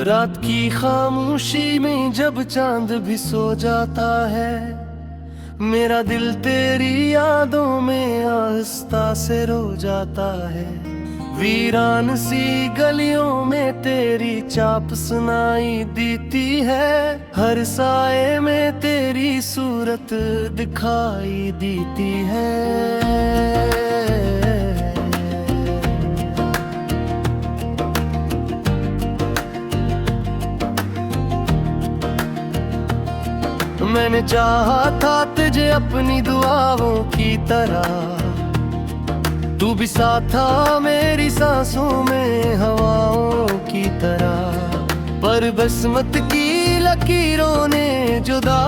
रात की खामोशी में जब चांद भी सो जाता है, मेरा दिल तेरी यादों में आहिस्ता से रो जाता है। वीरान सी गलियों में तेरी चाप सुनाई देती है, हर साए में तेरी सूरत दिखाई देती है। मैंने चाहा था तुझे अपनी दुआओं की तरह, तू भी साथ था मेरी सांसों में हवाओं की तरह। पर बसमत की लकीरों ने जुदा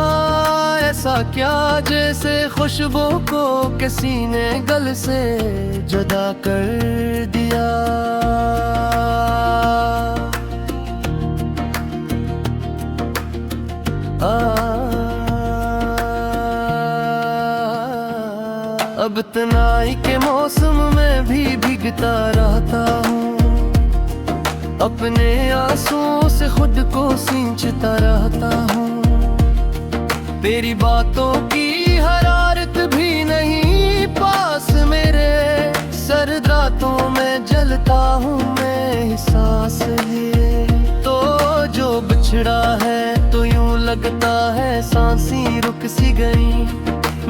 ऐसा क्या, जैसे खुशबू को किसी ने गल से जुदा कर दिया। अब तन्हाई के मौसम में भी भीगता रहता हूँ, अपने आंसुओं से खुद को सींचता रहता हूँ। तेरी बातों की हरारत भी नहीं पास मेरे, सर्द रातों में जलता हूँ मैं सांस लिए। तो जो बिछड़ा है तो यूं लगता है सांसें रुक सी गई,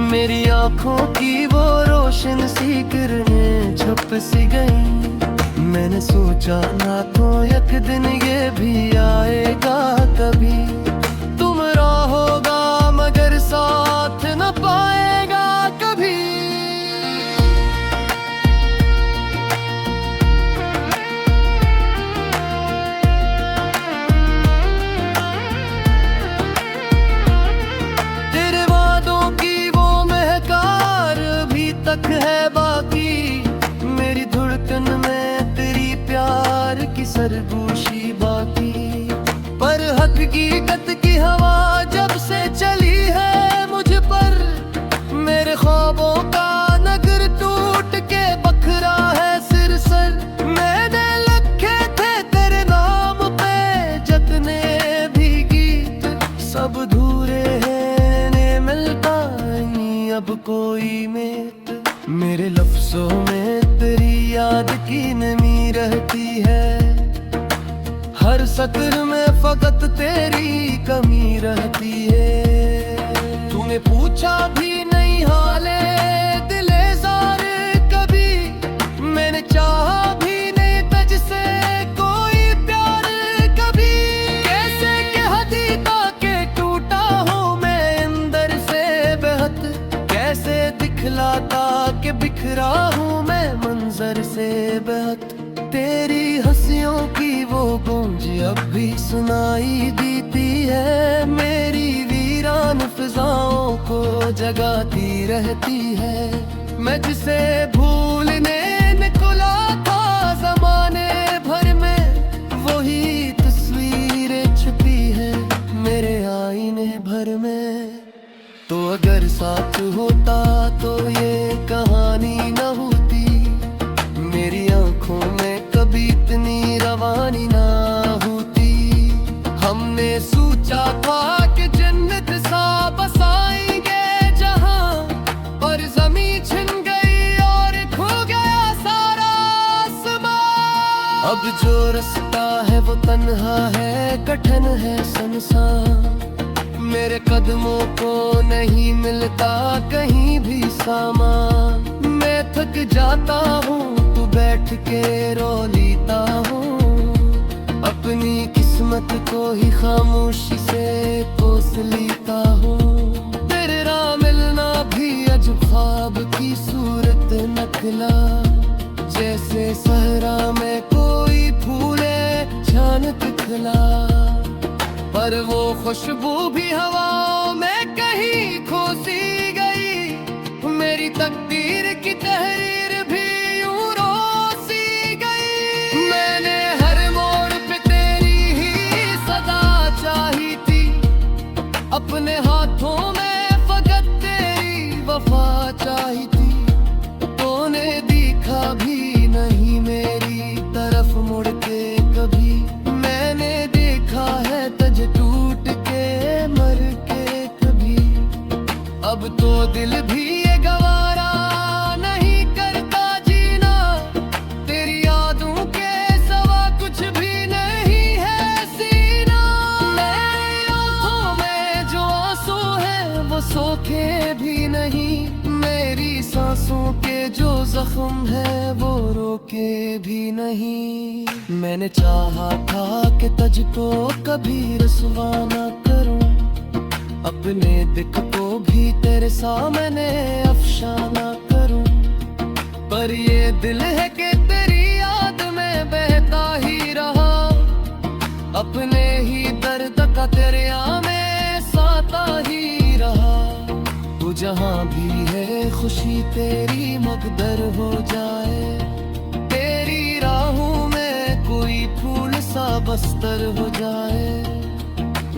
मेरी आँखों की वो रोशन सी किरणें छुप सी गई। मैंने सोचा ना तो एक दिन ये भी आएगा कभी, तुम रहोगा मगर साथ न पाएगा कभी। तेरे वादों की तक है बाकी, मेरी धड़कन में तेरी प्यार की सरगोशी बाकी। पर हकीकत की हवा जब से चली है मुझ पर, मेरे ख्वाबों का नगर टूट के बखरा है सिर सर। मैंने लिखे थे तेरे नाम पे जितने भी गीत, सब धूरे हैं ने मिलता नहीं अब कोई मेत। मेरे लफ्जों में तेरी याद की नमी रहती है, हर सत्र में फकत तेरी कमी रहती है। तूने पूछा भी नहीं हाले दिले ज़ारे कभी, मैंने चाहा भी नहीं तुझसे कोई प्यार कभी। कैसे कह दीता के टूटा हूँ मैं अंदर से बेहद, कैसे दिखलाता कि बिखरा हूँ मैं मंजर से बेहद। तेरी हंसियों की वो गूंज अब भी सुनाई देती है, मेरी वीरान फिजाओं को जगाती रहती है। मैं जिसे भूलने निकला था जमाने भर में, वही तस्वीरें छुपी है मेरे आईने भर में। तो अगर साथ होता तो ये कहानी न होती, मेरी आंखों में कभी इतनी रवानी ना होती। हमने सोचा था कि जन्नत सा बसाएंगे जहां, पर ज़मीं छिन गई और खो गया सारा आसमां। अब जो रास्ता है वो तन्हा है, कठिन है सुनसान, मेरे कदमों को नहीं मिलता कहीं भी सामान। मैं थक जाता हूँ तू बैठ के रो लेता हूँ, अपनी किस्मत को ही खामोशी से पोस लेता हूँ। तेरा मिलना भी अजब ख्वाब की सूरत नकला, जैसे सहरा में कोई फूले छानक खिला। पर वो खुशबू भी हवाओं में कहीं खो सी गई, मेरी तकदीर की तहरीर भी यूं रोसी गई। मैंने हर मोड़ पे तेरी ही सदा चाही थी, अपने हाथों में फकत तेरी वफा चाही थी। तूने देखा भी नहीं मेरी तरफ मुड़ के कभी, मैंने देखा अब तो दिल भी ये गवारा नहीं करता जीना, तेरी यादों के सिवा कुछ भी नहीं है सीना। मेरी आँखों में जो आंसू है वो सोखे भी नहीं, मेरी सांसों के जो जख्म है वो रोके भी नहीं। मैंने चाहा था कि तुझको कभी रसवा ना करूं, अपने दिख को भी तेरे सामने अफसाना करूं, पर ये दिल है कि तेरी याद में बहता ही रहा, अपने ही दर्द का तेरे में साता ही रहा। तू जहां भी है खुशी तेरी मकदर हो जाए, तेरी राहों में कोई फूल सा बस्तर हो जाए।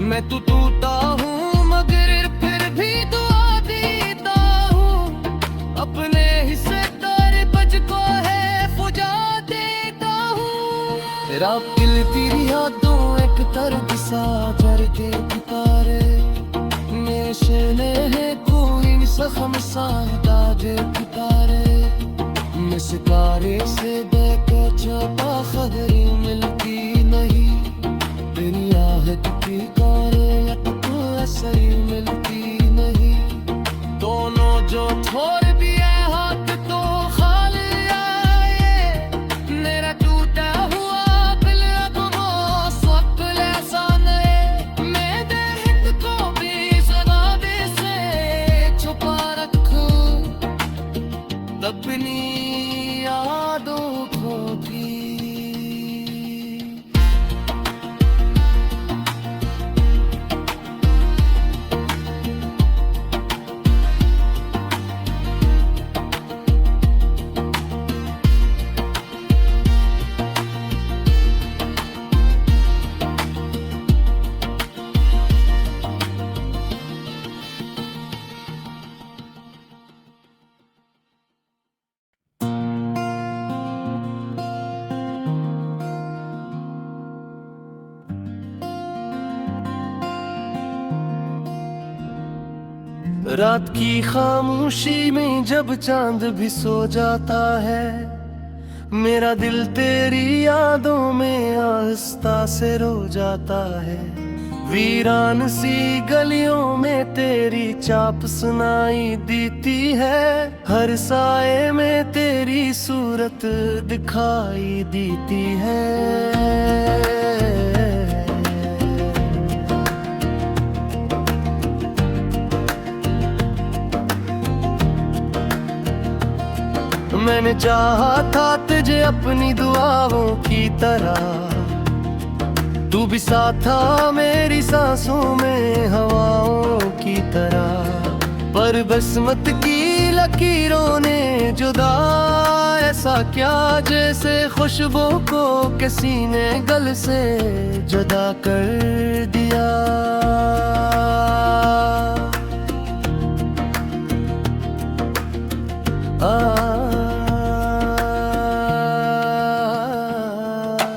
मैं तू टूटा हूँ मगर फिर भी दुआ देता हूँ, अपने हिस्से तेरे बज को है फुजा देता हूँ। तेरा दिल तेरी यादों एक दर्द सा जर के पुकारे, नेशने है कोई जख्म सा दागे पुकारे। मिसकारे से देखे छपा खबरी मिलती नहीं, दुनिया है की कारे या तो असरी मिलती नहीं। दोनों जो छोड़ भी है हाथ तो खाली आए, मेरा टूटा हुआ दिल अब वो स्वप्न ऐसा नहीं। मेरे हित को भी सगावे से छुपा रखूं, अपनी यादों को भी। रात की खामोशी में जब चांद भी सो जाता है, मेरा दिल तेरी यादों में आहिस्ता से रो जाता है। वीरान सी गलियों में तेरी चाप सुनाई देती है, हर साए में तेरी सूरत दिखाई देती है। मैंने चाहा था तुझे अपनी दुआओं की तरह, तू भी साथ था मेरी सांसों में हवाओं की तरह। पर बसमत की लकीरों ने जुदा ऐसा क्या, जैसे खुशबू को किसी ने गल से जुदा कर दिया।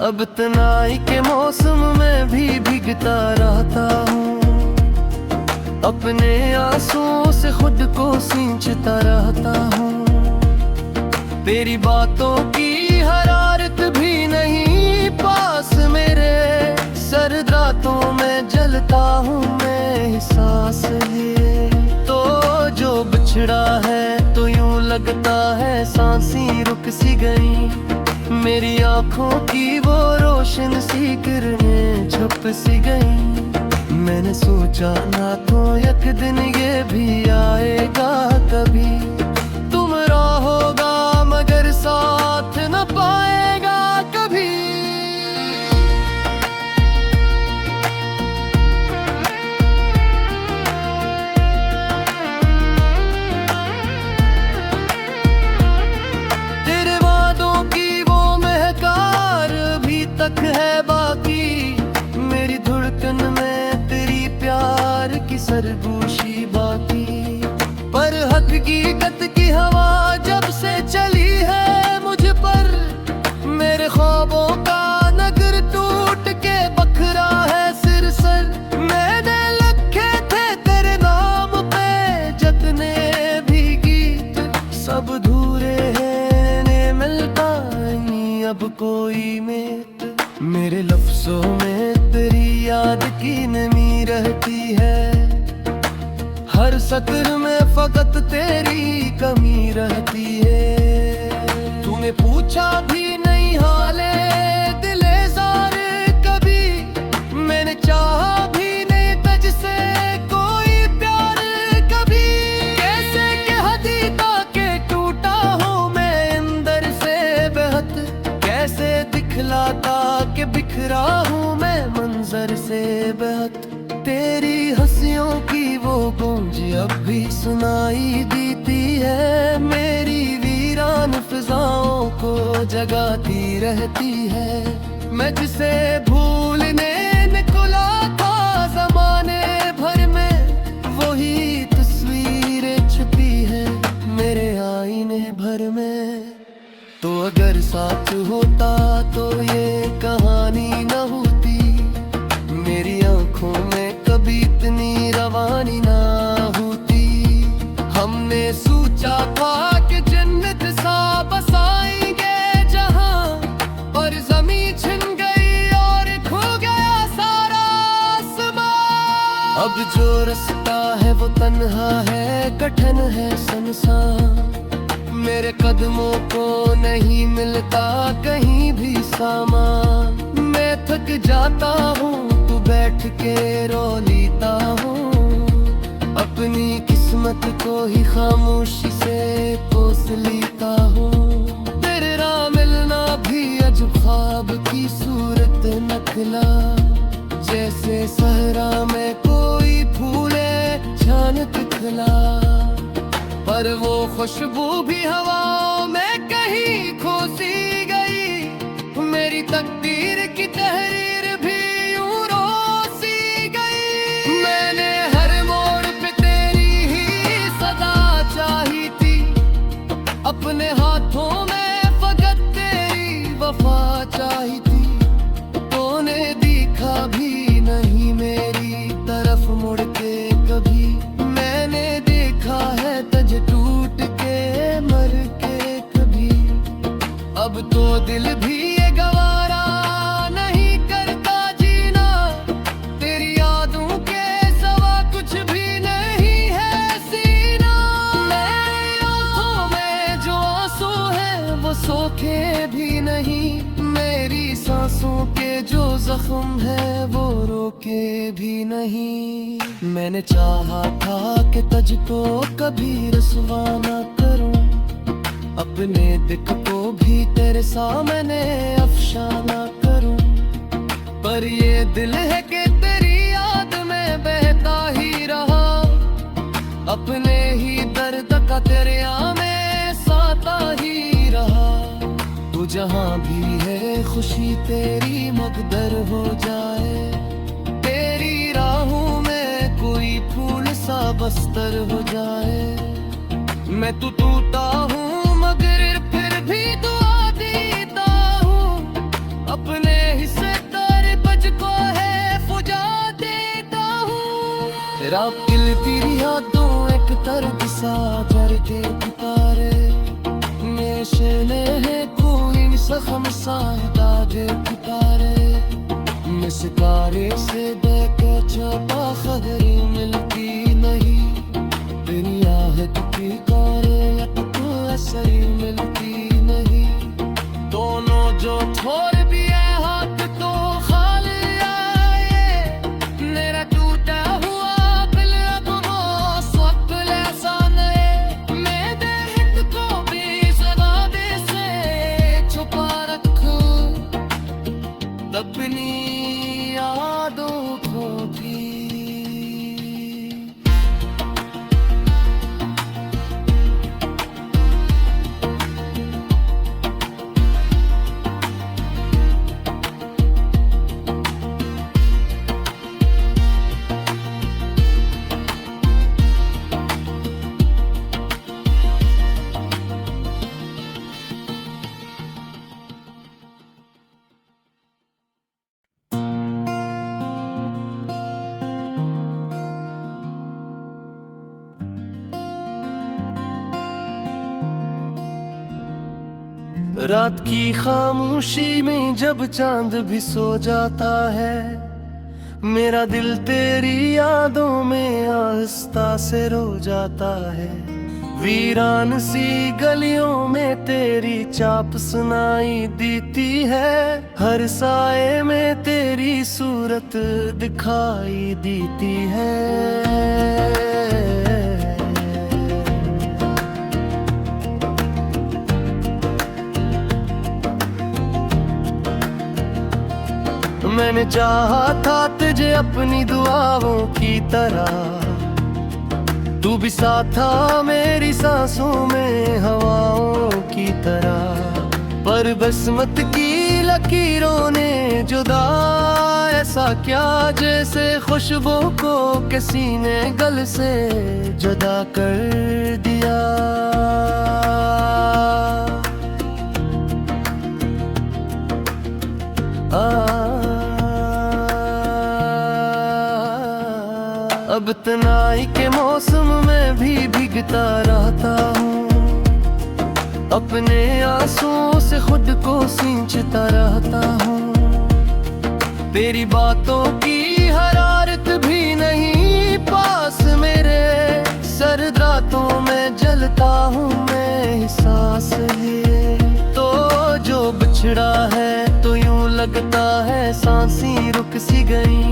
अब तनाई के मौसम में भी भीगता रहता हूँ, अपने आंसुओं से खुद को सींचता रहता हूँ। तेरी बातों की हरारत भी नहीं पास मेरे, सर्द रातों में जलता हूँ मैं सांस लिए। तो जो बिछड़ा है तो यूं लगता है सांसें रुक सी गई, मेरी आँखों की वो रोशन सी किरणें छुप सी गई। मैंने सोचा ना तो एक दिन ये भी आएगा कभी, तुम रहोगा मगर साथ न पाएगा कभी। तेरे वादों की वो महकार भी तक है बाकी, मेरी धड़कन में तेरी प्यार की सरगोशी बाकी। पर हकीकत की हवा जब से चली है मुझ पर, मेरे ख्वाबों का नगर टूट के बखरा है सिर सर। मैंने लिखे थे तेरे नाम पे जतने कोई मेत। मेरे लफ्जों में तेरी याद की नमी रहती है, हर सत्र में फकत तेरी कमी रहती है। तूने पूछा भी नहीं हाले दिले ज़ार कभी, मैंने चाहा भी नहीं तुझसे कोई प्यार कभी। कैसे कह दीता के टूटा हूँ मैं अंदर से बेहद, कैसे दिखलाता के बिखरा हूँ मैं मंजर से बेहद। तेरी हंसियों की वो गूंज अब भी सुनाई देती है, मेरी वीरान फिजाओं को जगाती रहती है। मैं जिसे भूलने निकला था जमाने भर में, वही तस्वीरें छुपी है मेरे आईने भर में। तो अगर साथ होता तो ये कहानी न होती, मेरी आंखों में कभी इतनी रवानी ना होती। हमने सोचा था कि जन्नत सा बसाएंगे जहां, पर ज़मीं छिन गई और खो गया सारा आसमां। अब जो रास्ता है वो तन्हा है, कठिन है सुनसान, मेरे कदमों को नहीं मिलता कहीं भी सामान। मैं थक जाता हूँ तू बैठ के रो लेता हूँ, अपनी किस्मत को ही खामोशी से पोस लेता हूँ। तेरा मिलना भी अजब ख्वाब की सूरत नखला, जैसे सहरा में कोई फूले छानत खिला, पर वो खुशबू भी हवाओं में कहीं खो सी गई। मेरी तकदीर की तहरीर भी यूं रोसी गई। मैंने हर मोड़ पे तेरी ही सदा चाही थी, अपने हाथों में फकत तेरी वफा चाही थी। तूने देखा भी नहीं मेरी तरफ मुड़ के कभी, मैंने देखा है तुझे टूट के मर के कभी। अब तो दिल भी ये गवारा नहीं करता जीना, तेरी यादों के सिवा कुछ भी नहीं है सीना। मेरी आँखों में जो आंसू है वो सोखे भी नहीं, मेरी सांसों के जो जख्म है वो रोके भी नहीं। मैंने चाहा था कि तुझको कभी रसवा ना करूं, अपने दिल को भी तेरे सामने अफसाना करूं, पर ये दिल है कि तेरी याद में बहता ही रहा, अपने ही दर्द का तेरे में साता ही रहा। तू जहां भी है खुशी तेरी मकदर हो जाए, तेरी राहों में कोई फूल सा बस्तर हो जाए। मैं तो टूटा हूँ मगर फिर भी दुआ देता हूँ, अपने हिस्से तेरे बज को है फुजा देता हूँ। तेरा दिल तेरी यादों एक तरफ सा जर के पुकारे, मेरे है कोई जख्म सा दागे पुकारे। मिसकारे से देखे छपा खबरी मिलती नहीं, दुनिया है दुखी कारे तो असरी मिलती नहीं। दोनों जो छोड़ भी है हाथ तो खाली आए, मेरा टूटा हुआ दिल अब वो रात की खामोशी में जब चांद भी सो जाता है, मेरा दिल तेरी यादों में आहिस्ता से रो जाता है। वीरान सी गलियों में तेरी चाप सुनाई देती है, हर साए में तेरी सूरत दिखाई देती है। मैंने चाहा था तुझे अपनी दुआओं की तरह, तू भी साथ था मेरी सांसों में हवाओं की तरह। पर बसमत की लकीरों ने जुदा ऐसा क्या, जैसे खुशबू को किसी ने गल से जुदा कर दिया। अब तन्हाई के मौसम में भी भीगता रहता हूँ, अपने आंसुओं से खुद को सींचता रहता हूँ। तेरी बातों की हरारत भी नहीं पास मेरे, सर्द रातों में जलता हूँ मैं सांस लिए। तो जो बिछड़ा है तो यूं लगता है सांसें रुक सी गई,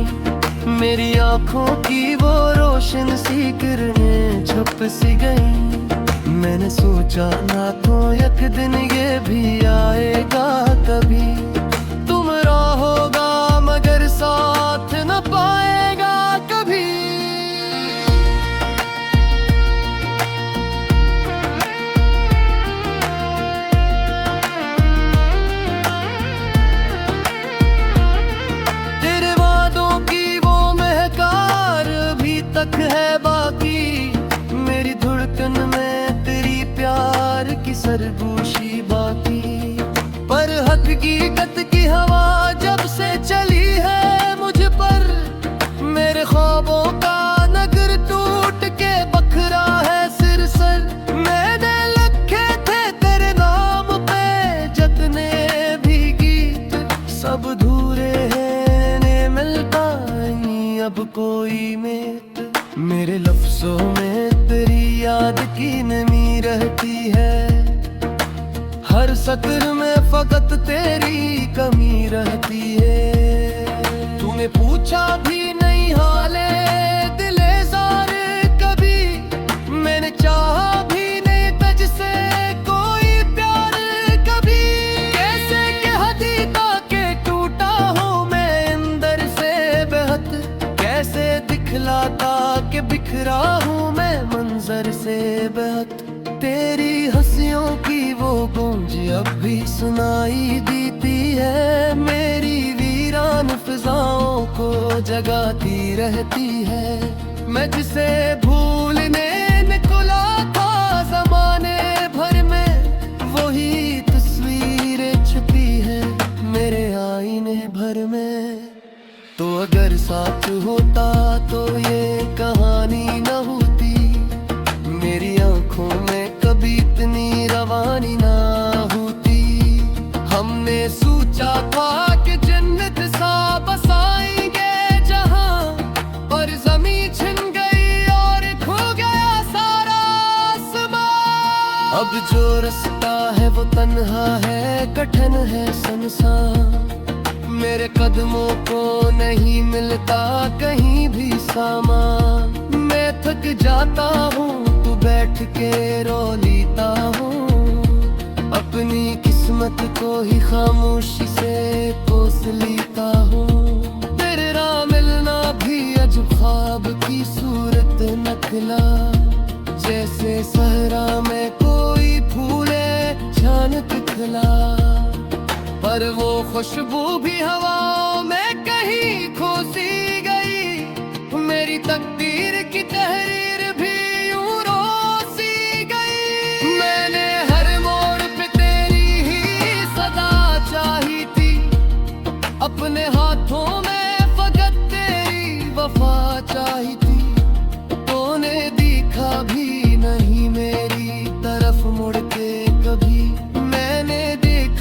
मेरी आँखों की वो रोशन सी किरणें छुप सी गई। मैंने सोचा ना तो एक दिन ये भी आएगा कभी, तुम रहोगा मगर साथ न पाएगा कभी। तेरे वादों की तक है बाकी, मेरी धड़कन में तेरी प्यार की सरगोशी बाकी। पर हकीकत की हवा जब से चली है मुझ पर, मेरे ख्वाबों का नगर टूट के बखरा है सिर सर। मैंने लिखे थे तेरे नाम पे जितने भी गीत, सब धूरे हैं ने मिलता नहीं अब कोई मेट। मेरे लफ्जों में तेरी याद की नमी रहती है, हर सत्र में फकत तेरी कमी रहती है। तूने पूछा भी नहीं हाले दिले ज़ारे कभी, मैंने चाहा भी नहीं तुझसे कोई प्यार कभी। कैसे कह दीता के टूटा हूँ मैं अंदर से बेहद, कैसे दिखलाता कि बिखरा हूँ मैं मंजर से बेहद। तेरी हंसियों की वो गूंज अब भी सुनाई देती है, मेरी वीरान फिजाओं को जगाती रहती है। मैं जिसे भूलने निकला था जमाने भर में, वही तस्वीरें छुपी है मेरे आईने भर में। तो अगर साथ होता तो ये कहानी न होती, मेरी आंखों में कभी इतनी रवानी ना होती। हमने सोचा था कि जन्नत सा बसाएंगे जहां, पर ज़मीं छिन गई और खो गया सारा आसमां। अब जो रास्ता है वो तन्हा है, कठिन है सुनसान, मेरे कदमों को नहीं मिलता कहीं भी सामान। मैं थक जाता हूँ तू बैठ के रो लेता हूँ, अपनी किस्मत को ही खामोशी से पोस लेता हूँ। तेरे राह मिलना भी अजब ख्वाब की सूरत नखला, जैसे सहरा में कोई फूले जान दिखला। पर वो खुशबू भी हवाओं में कहीं खो सी गई, मेरी तकदीर की तहरीर भी यूं रो सी गई। मैंने हर मोड़ पे तेरी ही सदा चाही थी, अपने हाथों में फकत तेरी वफा चाही थी। तूने देखा भी नहीं मेरी तरफ मुड़ के कभी, मैंने देखा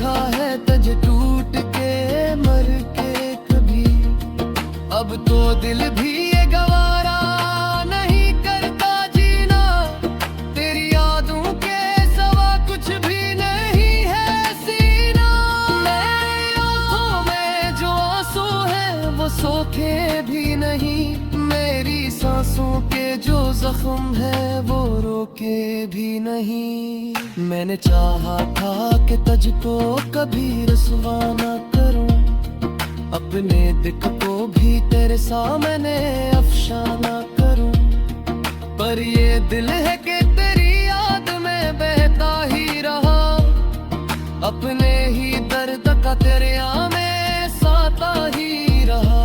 है वो रोके भी नहीं। मैंने चाहा था कि तुझको कभी रसवा न करूं, अपने दिल को भी तेरे सामने अफसाना करूं, पर ये दिल है कि तेरी याद में बहता ही रहा, अपने ही दर्द का तेरे में साता ही रहा।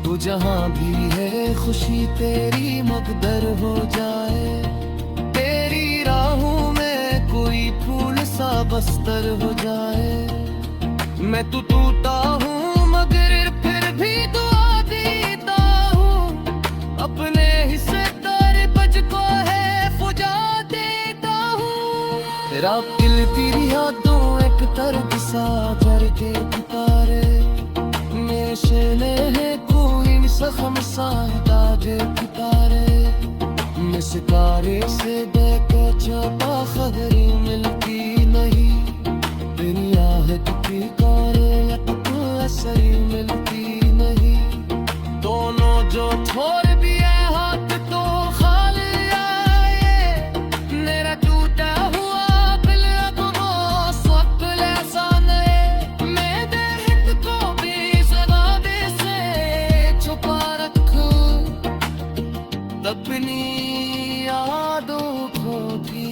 तू जहां भी है खुशी तेरी मकदर हो जाए, तेरी राहों में कोई फूल सा बस्तर हो जाए। मैं तो टूटा हूँ मगर फिर भी दुआ देता हूँ, अपने हिस्से तेरे बजको है फुजा देता हूँ। तेरा दिल तेरी यादों एक तरफ सा करके पुकारे, मेरे शैले है कोई जख्म सा दागे पुकारे। मैं सितारे से देखो छपा खबरी मिलती नहीं, दुनिया है की कारे सही मिलती नहीं। दोनों जो छोड़ भी है हाथ तो खाली आए, मेरा टूटा हुआ दिल अब मौसम ऐसा नहीं। मैं दिल को भी सदा दे से छुपा रखूं, अपनी यादों को भी।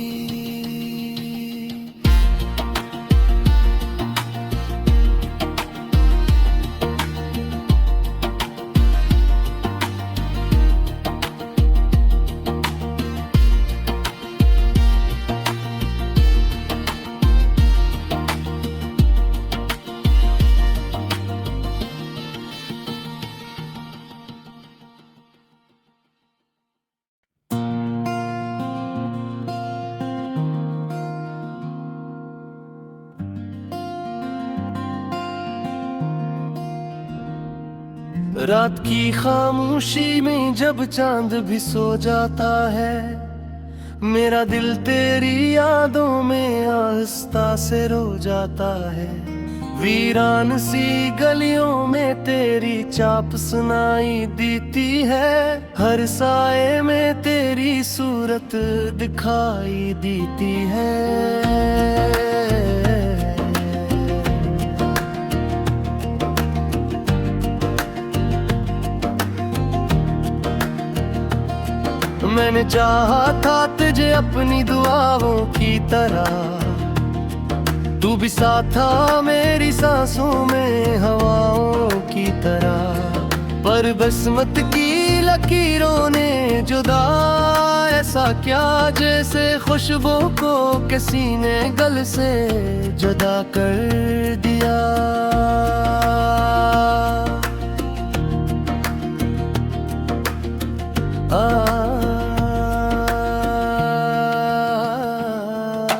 रात की खामोशी में जब चांद भी सो जाता है, मेरा दिल तेरी यादों में आहिस्ता से रो जाता है। वीरान सी गलियों में तेरी चाप सुनाई देती है, हर साए में तेरी सूरत दिखाई देती है। मैंने चाहा था तुझे अपनी दुआओं की तरह, तू भी साथ था मेरी सांसों में हवाओं की तरह, पर बसमत की लकीरों ने जुदा ऐसा क्या, जैसे खुशबू को किसी ने गल से जुदा कर दिया।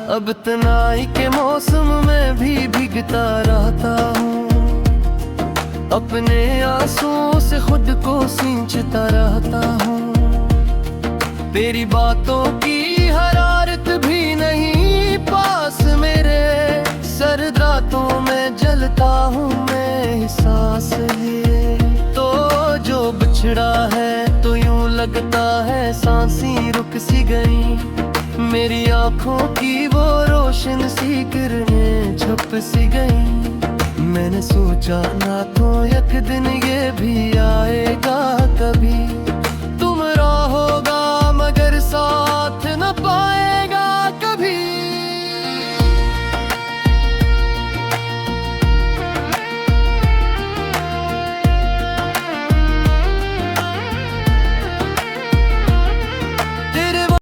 अब तनाई के मौसम में भी भीगता रहता हूँ, अपने आंसुओं से खुद को सींचता रहता हूँ। तेरी बातों की हरारत भी नहीं पास मेरे, सर्द रातों में जलता हूँ मैं सांस लिए। तो जो बिछड़ा है तो यूं लगता है सांसें रुक सी गई, मेरी आँखों की वो रोशन सी किरणें छुप सी गई। मैंने सोचा ना तो एक दिन ये भी आएगा कभी,